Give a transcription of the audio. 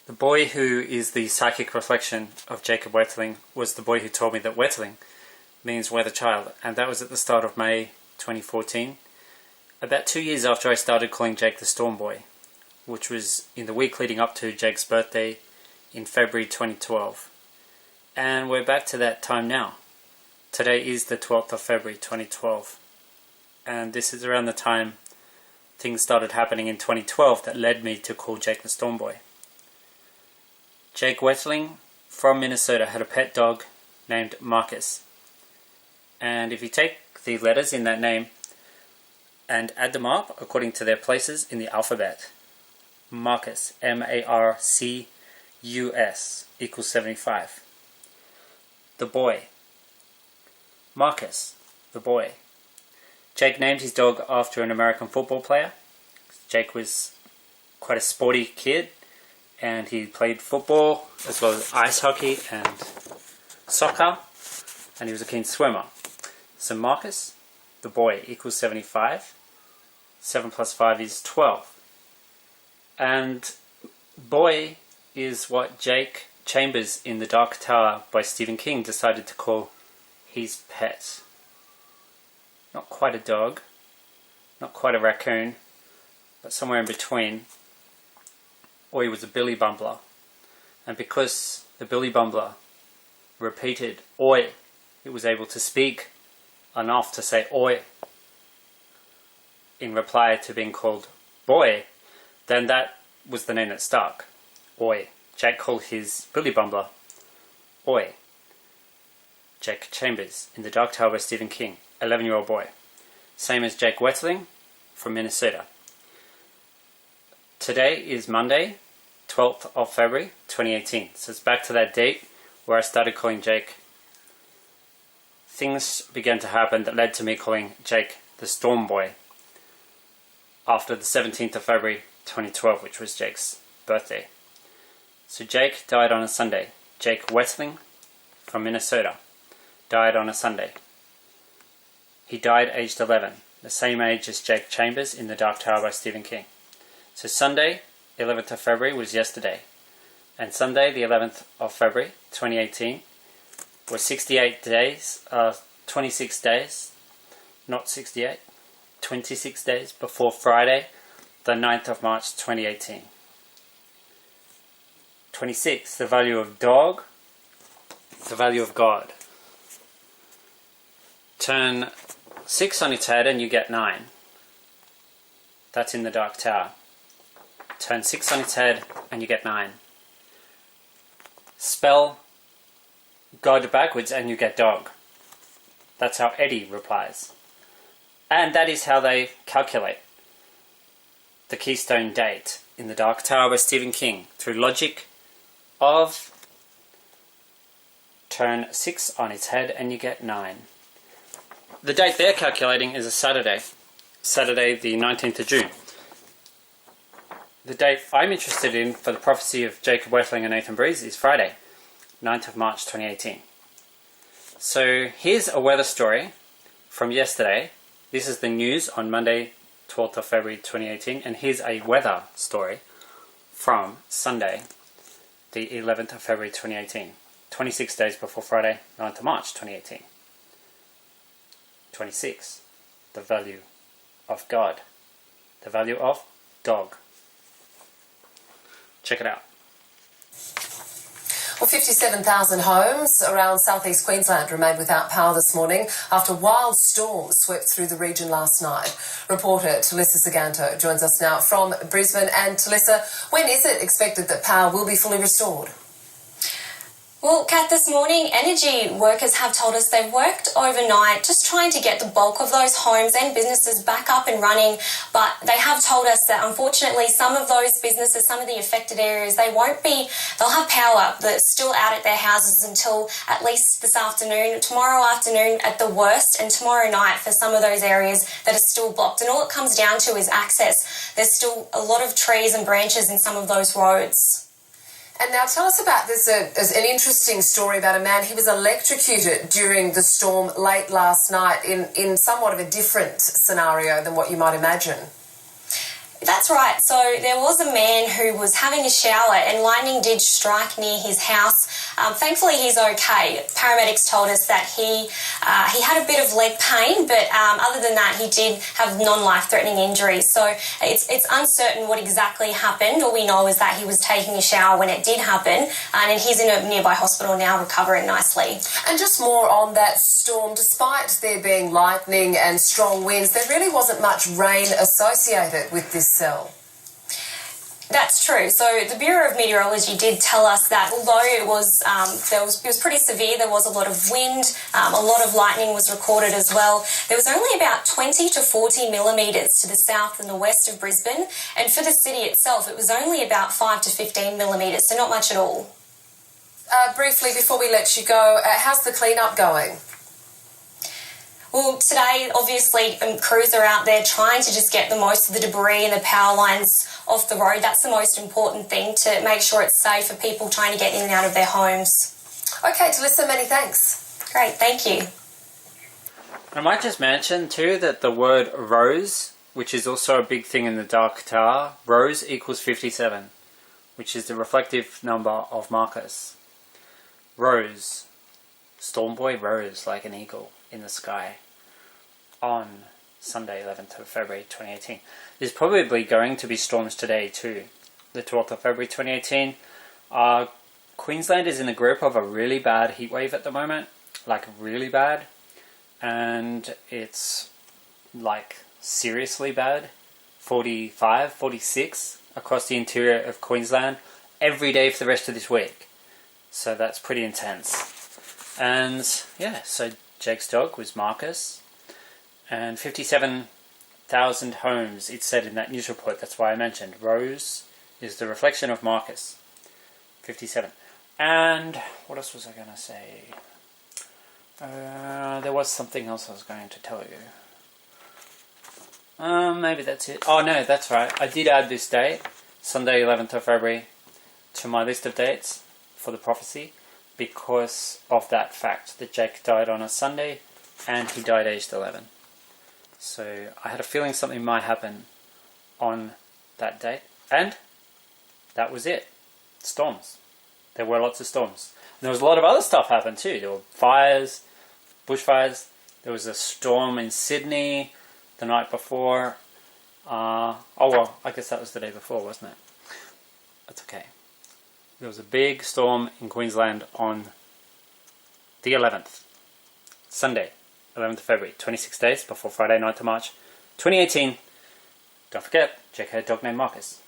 The boy who is the psychic reflection of Jacob Wetterling was the boy who told me that Wetterling means weather child, and that was at the start of May 2014, about 2 years after I started calling Jake the Storm Boy, which was in the week leading up to Jake's birthday in February 2012. And we're back to that time now. Today is the 12th of February 2012, and this is around the time things started happening in 2012 that led me to call Jake the Storm Boy. Jake Wetterling from Minnesota had a pet dog named Marcus. And if you take the letters in that name and add them up according to their places in the alphabet, Marcus, Marcus, equals 75. The boy. Marcus, the boy. Jake named his dog after an American football player. Jake was quite a sporty kid, and he played football as well as ice hockey and soccer, and he was a keen swimmer. So Marcus, the boy, equals 75. 7 plus 5 is 12. And boy is what Jake Chambers in The Dark Tower by Stephen King decided to call his pet. Not quite a dog, not quite a raccoon, but somewhere in between. Oi was a billy bumbler, and because the billy bumbler repeated oi, it was able to speak enough to say oi in reply to being called boy. Then that was the name that stuck. Oi. Jake called his billy bumbler oi. Jake Chambers in The Dark Tower by Stephen King, 11-year-old boy. Same as Jake Wetterling from Minnesota. Today is Monday, 12th of February 2018. So it's back to that date where I started calling Jake. Things began to happen that led to me calling Jake the Storm Boy after the 17th of February 2012, which was Jake's birthday. So Jake died on a Sunday. Jake Wetterling from Minnesota died on a Sunday. He died aged 11, the same age as Jake Chambers in The Dark Tower by Stephen King. So Sunday, 11th of February was yesterday. And Sunday, the 11th of February, 2018, was 26 days, not 68, 26 days before Friday, the 9th of March, 2018. 26, the value of dog, the value of God. Turn 6 on its head and you get 9. That's in The Dark Tower. Turn 6 on its head and you get 9. Spell God backwards and you get dog. That's how Eddie replies. And that is how they calculate the Keystone date in The Dark Tower by Stephen King, through logic of turn 6 on its head and you get 9. The date they're calculating is a Saturday. Saturday the 19th of June. The date I'm interested in for the prophecy of Jacob Wetterling and Nathan Breeze is Friday, 9th of March 2018. So here's a weather story from yesterday. This is the news on Monday, 12th of February 2018, and here's a weather story from Sunday, the 11th of February 2018, 26 days before Friday, 9th of March 2018. 26, the value of God, the value of dog. Check it out. Well, 57,000 homes around southeast Queensland remained without power this morning after wild storms swept through the region last night. Reporter Talissa Saganto joins us now from Brisbane. And Talissa, when is it expected that power will be fully restored? Well, Kat, this morning, energy workers have told us they've worked overnight just trying to get the bulk of those homes and businesses back up and running, but they have told us that unfortunately some of those businesses, some of the affected areas, they'll have power that's still out at their houses until at least this afternoon, tomorrow afternoon at the worst, and tomorrow night for some of those areas that are still blocked. And all it comes down to is access. There's still a lot of trees and branches in some of those roads. And now tell us about this, an interesting story about a man. He was electrocuted during the storm late last night in somewhat of a different scenario than what you might imagine. That's right. So there was a man who was having a shower and lightning did strike near his house. Thankfully, he's okay. Paramedics told us that he had a bit of leg pain, but other than that, he did have non-life-threatening injuries. So it's uncertain what exactly happened. All we know is that he was taking a shower when it did happen, and he's in a nearby hospital now recovering nicely. And just more on that storm, despite there being lightning and strong winds, there really wasn't much rain associated with this cell. That's true. So the Bureau of Meteorology did tell us that although it was pretty severe, there was a lot of wind, a lot of lightning was recorded as well. There was only about 20 to 40 millimetres to the south and the west of Brisbane, and for the city itself it was only about 5 to 15 millimetres, so not much at all. Briefly, before we let you go, how's the clean-up going? Well, today, obviously, crews are out there trying to just get the most of the debris and the power lines off the road. That's the most important thing, to make sure it's safe for people trying to get in and out of their homes. Okay, Talissa, many thanks. Great, thank you. I might just mention too that the word rose, which is also a big thing in the Dark Tower, rose equals 57, which is the reflective number of Marcus. Rose. Stormboy rose like an eagle in the sky on Sunday 11th of February 2018. There's probably going to be storms today too. The 12th of February 2018. Queensland is in the grip of a really bad heat wave at the moment, like really bad, and it's like seriously bad. 45, 46 across the interior of Queensland every day for the rest of this week. So that's pretty intense. And yeah, so Jake's dog was Marcus, and 57,000 homes, it said in that news report. That's why I mentioned Rose is the reflection of Marcus. 57. And what else was I going to say? There was something else I was going to tell you. Maybe that's it. Oh no, that's right. I did add this date, Sunday 11th of February, to my list of dates for the prophecy, because of that fact that Jake died on a Sunday and he died aged 11. So I had a feeling something might happen on that date, and that was it. Storms. There were lots of storms. And there was a lot of other stuff happened too. There were fires, bushfires. There was a storm in Sydney the night before. Oh well, I guess that was the day before, wasn't it? That's okay. There was a big storm in Queensland on the 11th, Sunday, 11th of February, 26 days before Friday, 9th of March, 2018. Don't forget, Jake had a dog named Marcus.